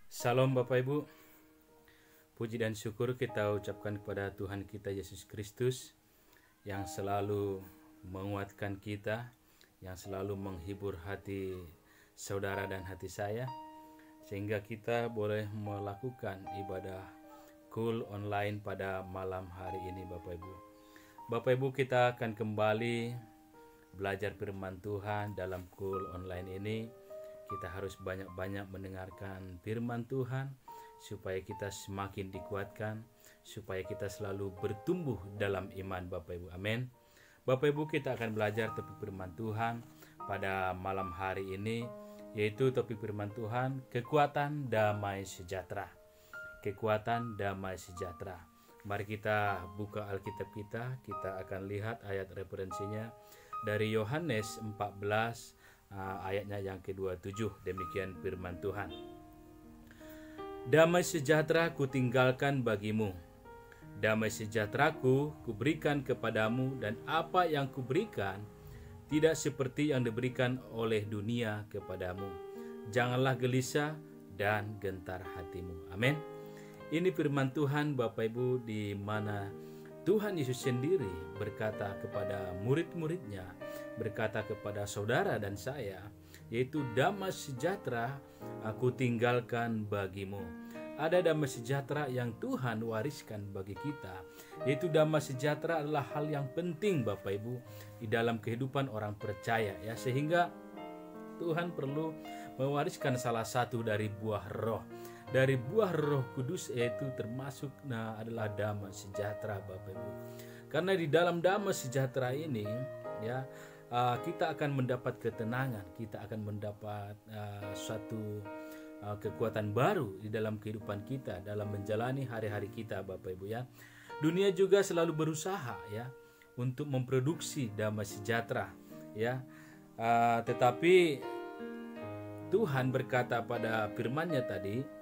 Salam Bapak Ibu, puji dan syukur kita ucapkan kepada Tuhan kita Yesus Kristus yang selalu menguatkan kita, yang selalu menghibur hati saudara dan hati saya, sehingga kita boleh melakukan ibadah cool online pada malam hari ini Bapak Ibu. Bapak Ibu, kita akan kembali belajar firman Tuhan dalam cool online ini. Kita harus banyak-banyak mendengarkan firman Tuhan supaya kita semakin dikuatkan, supaya kita selalu bertumbuh dalam iman Bapak Ibu. Amin. Bapak Ibu, kita akan belajar topik firman Tuhan pada malam hari ini, yaitu topik firman Tuhan, kekuatan damai sejahtera. Kekuatan damai sejahtera. Mari kita buka Alkitab kita akan lihat ayat referensinya dari Yohanes 14 ayatnya yang ke-27. Demikian firman Tuhan. Damai sejahtera kutinggalkan bagimu, damai sejahteraku kuberikan kepadamu, dan apa yang kuberikan tidak seperti yang diberikan oleh dunia kepadamu. Janganlah gelisah dan gentar hatimu. Amin. Ini firman Tuhan Bapak Ibu, di mana Tuhan Yesus sendiri berkata kepada murid-muridnya, berkata kepada saudara dan saya, yaitu damai sejahtera aku tinggalkan bagimu. Ada damai sejahtera yang Tuhan wariskan bagi kita, yaitu damai sejahtera adalah hal yang penting Bapak Ibu di dalam kehidupan orang percaya, ya, sehingga Tuhan perlu mewariskan salah satu dari buah roh. Dari buah Roh Kudus, yaitu termasuk adalah damai sejahtera Bapak Ibu. Karena di dalam damai sejahtera ini, ya, kita akan mendapat ketenangan, kita akan mendapat suatu kekuatan baru di dalam kehidupan kita, dalam menjalani hari-hari kita Bapak Ibu, ya. Dunia juga selalu berusaha, ya, untuk memproduksi damai sejahtera, ya. Tetapi Tuhan berkata pada firman-Nya tadi,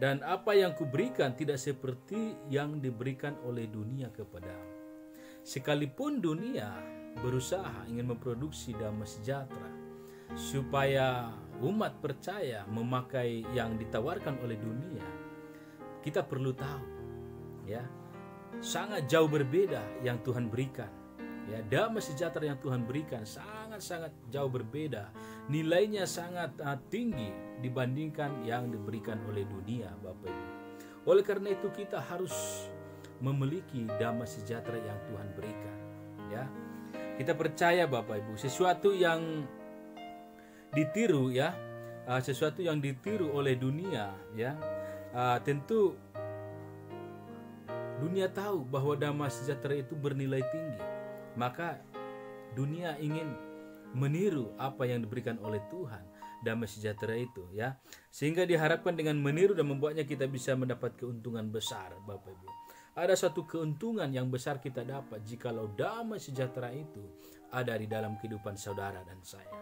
dan apa yang kuberikan tidak seperti yang diberikan oleh dunia kepadamu. Sekalipun dunia berusaha ingin memproduksi damai sejahtera supaya umat percaya memakai yang ditawarkan oleh dunia, kita perlu tahu, ya, sangat jauh berbeda yang Tuhan berikan. Ya, damai sejahtera yang Tuhan berikan sangat jauh berbeda, nilainya sangat tinggi dibandingkan yang diberikan oleh dunia Bapak Ibu. Oleh karena itu kita harus memiliki damai sejahtera yang Tuhan berikan, ya. Kita percaya Bapak Ibu, sesuatu yang ditiru, ya, sesuatu yang ditiru oleh dunia, ya, tentu dunia tahu bahwa damai sejahtera itu bernilai tinggi. Maka dunia ingin meniru apa yang diberikan oleh Tuhan, damai sejahtera itu, ya. Sehingga diharapkan dengan meniru dan membuatnya kita bisa mendapat keuntungan besar Bapak Ibu. Ada satu keuntungan yang besar kita dapat jikalau damai sejahtera itu ada di dalam kehidupan saudara dan saya,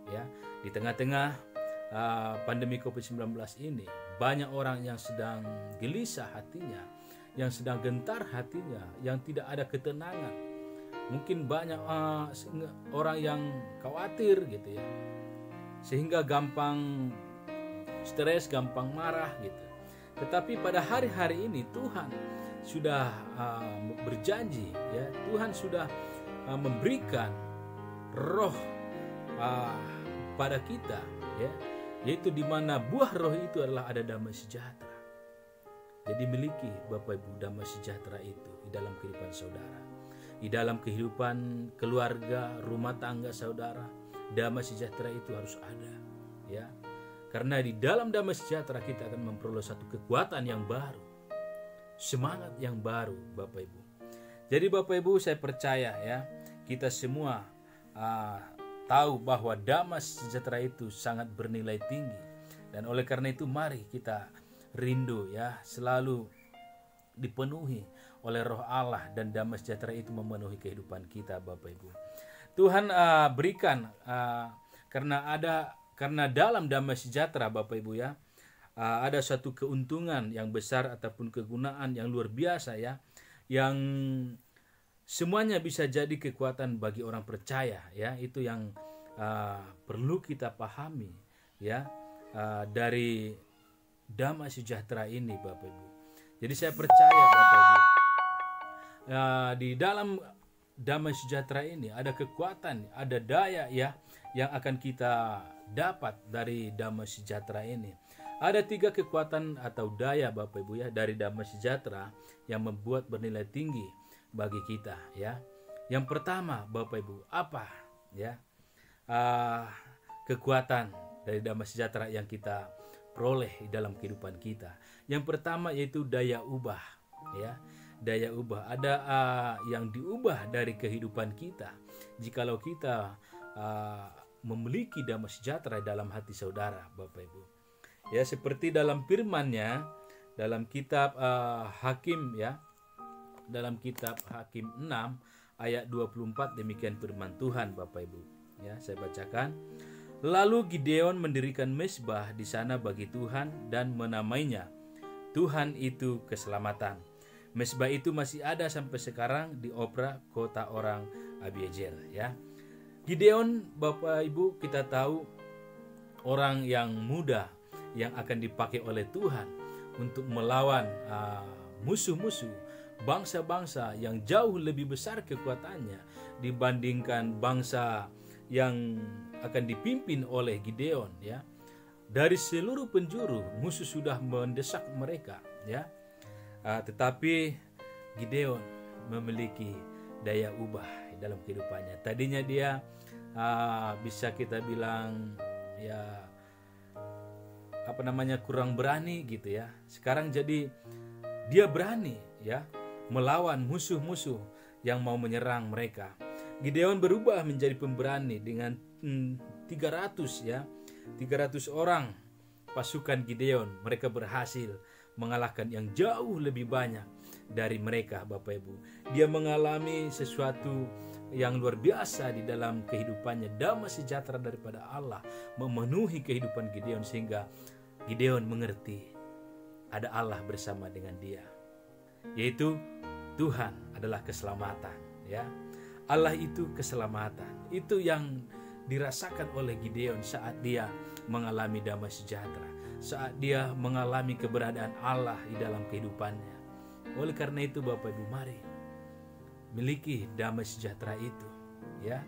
ya. Di tengah-tengah pandemi COVID-19 ini, banyak orang yang sedang gelisah hatinya, yang sedang gentar hatinya, yang tidak ada ketenangan. Mungkin banyak orang yang khawatir gitu, ya, sehingga gampang stres, gampang marah gitu. Tetapi pada hari-hari ini Tuhan sudah berjanji, ya, Tuhan sudah memberikan roh pada kita, ya, yaitu di mana buah roh itu adalah ada damai sejahtera. Jadi miliki Bapak Ibu damai sejahtera itu di dalam kehidupan saudara, di dalam kehidupan keluarga, rumah tangga saudara. Damai sejahtera itu harus ada, ya. Karena di dalam damai sejahtera kita akan memperoleh satu kekuatan yang baru, semangat yang baru Bapak Ibu. Jadi Bapak Ibu, saya percaya, ya, kita semua tahu bahwa damai sejahtera itu sangat bernilai tinggi. Dan oleh karena itu mari kita rindu, ya, selalu dipenuhi oleh roh Allah, dan damai sejahtera itu memenuhi kehidupan kita Bapak Ibu. Tuhan berikan karena dalam damai sejahtera Bapak Ibu, ya, ada satu keuntungan yang besar ataupun kegunaan yang luar biasa, ya, yang semuanya bisa jadi kekuatan bagi orang percaya, ya. Itu yang perlu kita pahami, ya. dari damai sejahtera ini, Bapak Ibu. Jadi saya percaya, Bapak Ibu, di dalam damai sejahtera ini ada kekuatan, ada daya ya yang akan kita dapat dari damai sejahtera ini. Ada 3 kekuatan atau daya, Bapak Ibu ya, dari damai sejahtera yang membuat bernilai tinggi bagi kita ya. Yang pertama, Bapak Ibu, apa ya? Kekuatan dari damai sejahtera yang kita peroleh di dalam kehidupan kita. Yang pertama yaitu daya ubah ya. Daya ubah, ada yang diubah dari kehidupan kita jikalau kita memiliki damai sejahtera dalam hati saudara, Bapak Ibu ya, seperti dalam firman-Nya dalam kitab Hakim ya, dalam kitab Hakim 6 ayat 24, demikian firman Tuhan, Bapak Ibu ya, saya bacakan. Lalu Gideon mendirikan mezbah di sana bagi Tuhan dan menamainya Tuhan itu keselamatan. Mezbah itu masih ada sampai sekarang di Opra, kota orang Abiezer ya. Gideon, Bapak Ibu, kita tahu orang yang muda yang akan dipakai oleh Tuhan untuk melawan musuh-musuh bangsa-bangsa yang jauh lebih besar kekuatannya dibandingkan bangsa yang akan dipimpin oleh Gideon ya. Dari seluruh penjuru musuh sudah mendesak mereka ya. Tetapi Gideon memiliki daya ubah dalam kehidupannya. Tadinya dia bisa kita bilang ya kurang berani gitu ya. Sekarang jadi dia berani ya melawan musuh-musuh yang mau menyerang mereka. Gideon berubah menjadi pemberani dengan 300 ya. 300 orang pasukan Gideon, mereka berhasil mengalahkan yang jauh lebih banyak dari mereka, Bapak Ibu. Dia mengalami sesuatu yang luar biasa di dalam kehidupannya. Damai sejahtera daripada Allah memenuhi kehidupan Gideon sehingga Gideon mengerti ada Allah bersama dengan dia. Yaitu Tuhan adalah keselamatan ya. Allah itu keselamatan. Itu yang dirasakan oleh Gideon saat dia mengalami damai sejahtera, saat dia mengalami keberadaan Allah di dalam kehidupannya. Oleh karena itu, Bapak Ibu, mari miliki damai sejahtera itu ya.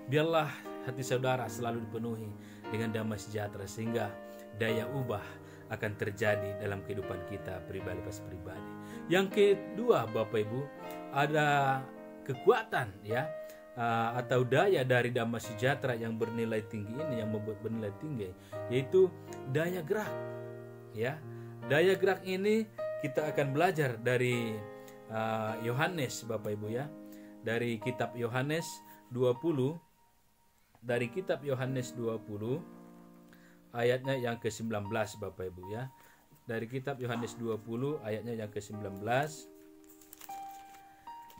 Biarlah hati saudara selalu dipenuhi dengan damai sejahtera sehingga daya ubah akan terjadi dalam kehidupan kita pribadi. Yang kedua, Bapak Ibu, ada kekuatan ya atau daya dari damai sejahtera yang bernilai tinggi ini, yang membuat bernilai tinggi, yaitu daya gerak ya. Daya gerak ini kita akan belajar dari Yohanes, Bapak Ibu ya, dari kitab Yohanes 20, dari kitab Yohanes 20 ayatnya yang ke-19, Bapak Ibu ya. Dari kitab Yohanes 20 ayatnya yang ke-19,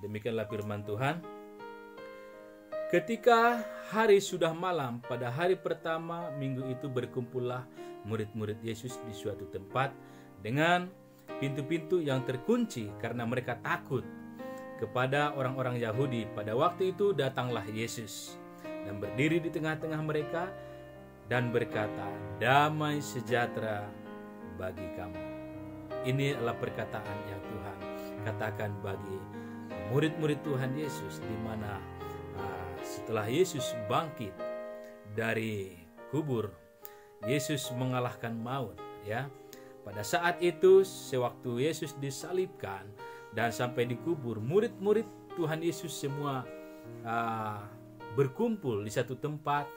demikianlah firman Tuhan. Ketika hari sudah malam, pada hari pertama minggu itu berkumpullah murid-murid Yesus di suatu tempat dengan pintu-pintu yang terkunci karena mereka takut kepada orang-orang Yahudi. Pada waktu itu datanglah Yesus dan berdiri di tengah-tengah mereka dan berkata, "Damai sejahtera bagi kamu." Ini adalah perkataan yang Tuhan katakan bagi murid-murid Tuhan Yesus, di mana setelah Yesus bangkit dari kubur, Yesus mengalahkan maut ya. Pada saat itu, sewaktu Yesus disalibkan dan sampai dikubur, murid-murid Tuhan Yesus semua berkumpul di satu tempat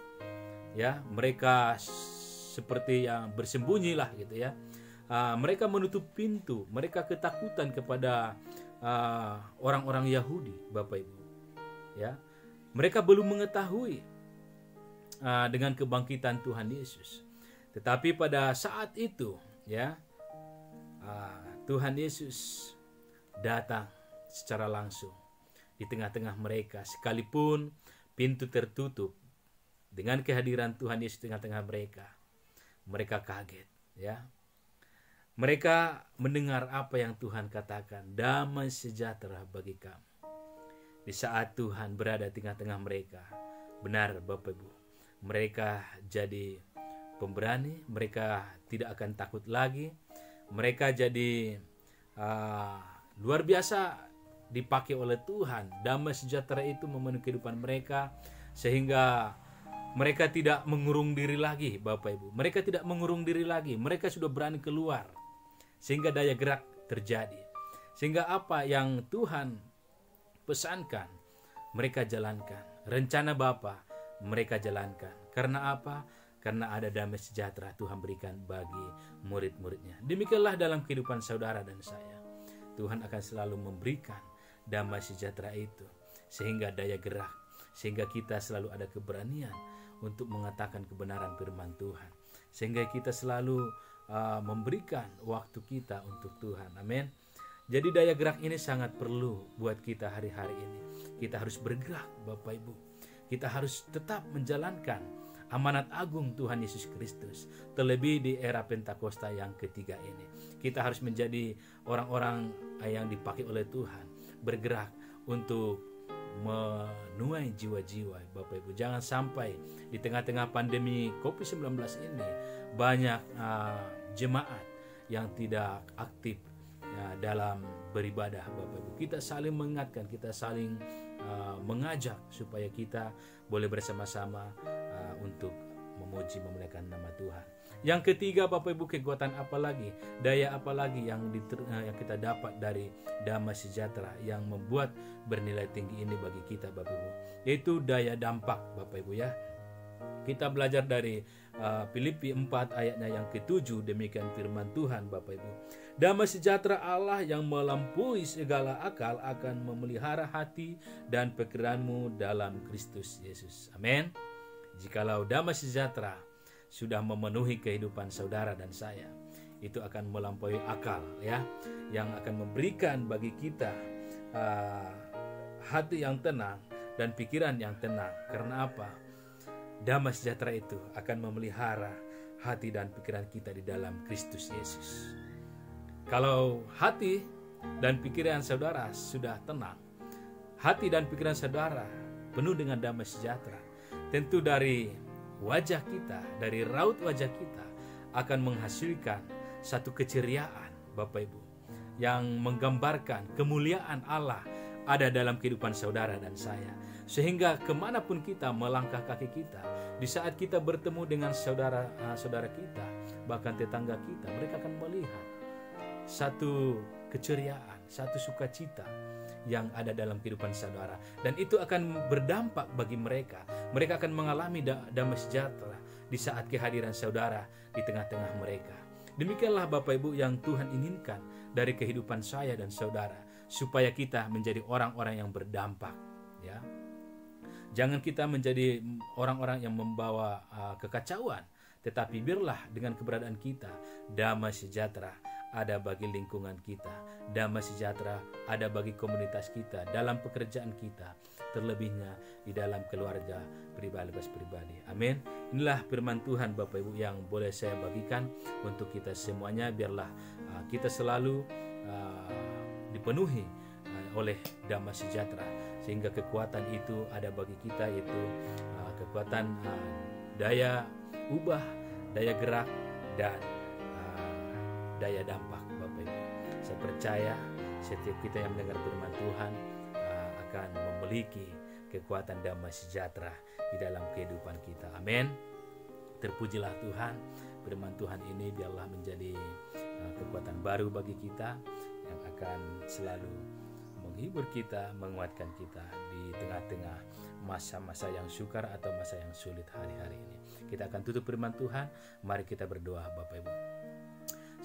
ya. Mereka seperti yang bersembunyi lah gitu ya. Mereka menutup pintu, mereka ketakutan kepada orang-orang Yahudi, Bapak Ibu ya. Mereka belum mengetahui dengan kebangkitan Tuhan Yesus. Tetapi pada saat itu ya, Tuhan Yesus datang secara langsung di tengah-tengah mereka, sekalipun pintu tertutup. Dengan kehadiran Tuhan Yesus di tengah-tengah mereka, mereka kaget ya. Mereka mendengar apa yang Tuhan katakan, damai sejahtera bagi kamu. Di saat Tuhan berada di tengah-tengah mereka, benar Bapak Ibu, mereka jadi pemberani, mereka tidak akan takut lagi. Mereka jadi luar biasa dipakai oleh Tuhan. Damai sejahtera itu memenuhi kehidupan mereka, sehingga mereka tidak mengurung diri lagi, Bapak Ibu. Mereka tidak mengurung diri lagi. Mereka sudah berani keluar, sehingga daya gerak terjadi. Sehingga apa yang Tuhan pesankan, mereka jalankan. Rencana Bapa mereka jalankan. Karena apa? Karena ada damai sejahtera Tuhan berikan bagi murid-muridnya. Demikianlah dalam kehidupan saudara dan saya. Tuhan akan selalu memberikan damai sejahtera itu, sehingga daya gerak, sehingga kita selalu ada keberanian untuk mengatakan kebenaran firman Tuhan, sehingga kita selalu memberikan waktu kita untuk Tuhan. Amin. Jadi daya gerak ini sangat perlu buat kita hari-hari ini. Kita harus bergerak, Bapak Ibu. Kita harus tetap menjalankan amanat agung Tuhan Yesus Kristus, terlebih di era Pentakosta yang ketiga ini. Kita harus menjadi orang-orang yang dipakai oleh Tuhan, bergerak untuk menuai jiwa-jiwa, Bapak Ibu. Jangan sampai di tengah-tengah pandemi COVID-19 ini banyak jemaat yang tidak aktif dalam beribadah, Bapak Ibu. Kita saling mengingatkan, kita saling mengajak supaya kita boleh bersama-sama untuk memuji memuliakan nama Tuhan. Yang ketiga, Bapak Ibu, kekuatan apa lagi, daya apa lagi yang kita dapat dari damai sejahtera yang membuat bernilai tinggi ini bagi kita, Bapak Ibu, yaitu daya dampak, Bapak Ibu ya. Kita belajar dari Filipi 4 ayatnya yang ke-7, demikian firman Tuhan, Bapak Ibu. Damai sejahtera Allah yang melampaui segala akal akan memelihara hati dan pikiranmu dalam Kristus Yesus. Amin. Jikalau damai sejahtera sudah memenuhi kehidupan saudara dan saya, itu akan melampaui akal ya, yang akan memberikan bagi kita hati yang tenang dan pikiran yang tenang. Karena apa? Damai sejahtera itu akan memelihara hati dan pikiran kita di dalam Kristus Yesus. Kalau hati dan pikiran saudara sudah tenang, hati dan pikiran saudara penuh dengan damai sejahtera, tentu dari wajah kita, dari raut wajah kita akan menghasilkan satu keceriaan, Bapak Ibu, yang menggambarkan kemuliaan Allah ada dalam kehidupan saudara dan saya. Sehingga kemanapun kita melangkah kaki kita, di saat kita bertemu dengan saudara kita, bahkan tetangga kita, mereka akan melihat satu keceriaan, satu sukacita yang ada dalam kehidupan saudara, dan itu akan berdampak bagi mereka. Mereka akan mengalami damai sejahtera di saat kehadiran saudara di tengah-tengah mereka. Demikianlah Bapak Ibu yang Tuhan inginkan dari kehidupan saya dan saudara, supaya kita menjadi orang-orang yang berdampak ya. Jangan kita menjadi orang-orang yang membawa kekacauan, tetapi biarlah dengan keberadaan kita damai sejahtera ada bagi lingkungan kita, damai sejahtera ada bagi komunitas kita, dalam pekerjaan kita, terlebihnya di dalam keluarga pribadi. Amin. Inilah firman Tuhan Bapak Ibu yang boleh saya bagikan untuk kita semuanya. Biarlah kita selalu dipenuhi oleh damai sejahtera, sehingga kekuatan itu ada bagi kita, yaitu kekuatan daya ubah, daya gerak, dan daya dampak, Bapak Ibu. Saya percaya setiap kita yang mendengar firman Tuhan akan memiliki kekuatan damai sejahtera di dalam kehidupan kita. Amin. Terpujilah Tuhan. Firman Tuhan ini biarlah menjadi kekuatan baru bagi kita yang akan selalu menghibur kita, menguatkan kita di tengah-tengah masa-masa yang sukar atau masa yang sulit hari-hari ini. Kita akan tutup firman Tuhan. Mari kita berdoa, Bapak Ibu.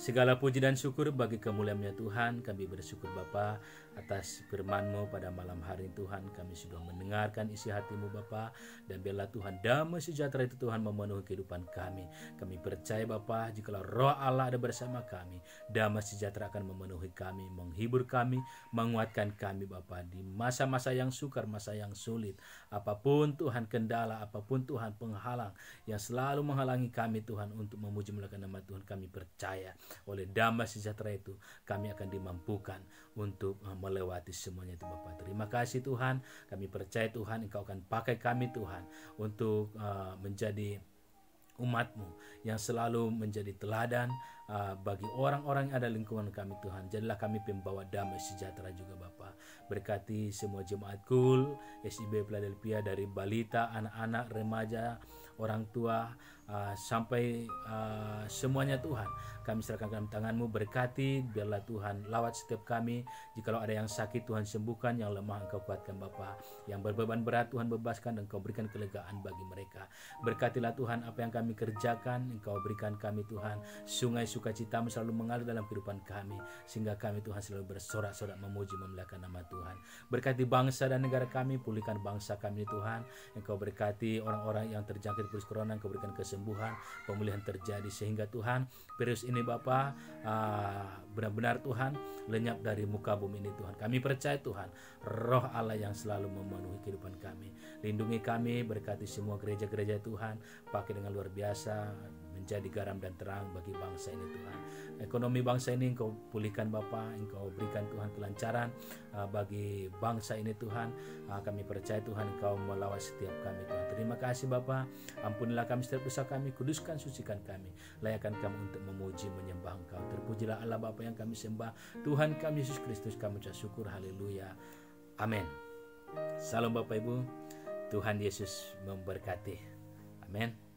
Segala puji dan syukur bagi kemuliaan-Nya Tuhan. Kami bersyukur Bapa atas firman-Mu pada malam hari Tuhan. Kami sudah mendengarkan isi hati-Mu Bapa. Dan biarlah Tuhan damai sejahtera itu Tuhan memenuhi kehidupan kami. Kami percaya Bapa, jikalau roh Allah ada bersama kami, damai sejahtera akan memenuhi kami, menghibur kami, menguatkan kami Bapa di masa-masa yang sukar, masa yang sulit. Apapun Tuhan kendala, apapun Tuhan penghalang yang selalu menghalangi kami Tuhan untuk memuji memuliakan nama Tuhan, kami percaya oleh damai sejahtera itu kami akan dimampukan untuk melewati semuanya itu Bapak. Terima kasih Tuhan, kami percaya Tuhan Engkau akan pakai kami Tuhan untuk menjadi umat-Mu yang selalu menjadi teladan bagi orang-orang yang ada lingkungan kami Tuhan. Jadilah kami pembawa damai sejahtera juga Bapa. Berkati semua jemaat KUL, SIB Philadelphia dari balita, anak-anak, remaja, orang tua, sampai semuanya Tuhan. Kami serahkan dalam tangan-Mu, berkati, biarlah Tuhan lawat setiap kami. Jikalau ada yang sakit Tuhan sembuhkan, yang lemah Engkau kuatkan Bapa, yang berbeban berat Tuhan bebaskan dan Engkau berikan kelegaan bagi mereka. Berkatilah Tuhan apa yang kami kerjakan, Engkau berikan kami Tuhan sungai sukacita-Mu selalu mengalir dalam kehidupan kami, sehingga kami Tuhan selalu bersorak-sorak memuji memuliakan nama Tuhan. Berkati bangsa dan negara kami, pulihkan bangsa kami Tuhan. Engkau berkati orang-orang yang terjangkit virus corona, Engkau berikan kesembuhan, pemulihan terjadi, sehingga Tuhan virus ini Bapa benar-benar Tuhan lenyap dari muka bumi ini Tuhan. Kami percaya Tuhan roh Allah yang selalu memenuhi kehidupan kami. Lindungi kami, berkati semua gereja-gereja Tuhan, pakai dengan luar biasa, menjadi garam dan terang bagi bangsa ini Tuhan. Ekonomi bangsa ini Engkau pulihkan Bapa, Engkau berikan Tuhan kelancaran bagi bangsa ini Tuhan. Kami percaya Tuhan Engkau melawat setiap kami Tuhan. Terima kasih Bapa, ampunilah kami setiap dosa kami, kuduskan sucikan kami, layakkan kami untuk memuji menyembah Engkau. Terpujilah Allah Bapa yang kami sembah, Tuhan kami Yesus Kristus, kami ucap syukur, haleluya, amin. Salam Bapak Ibu, Tuhan Yesus memberkati, amin.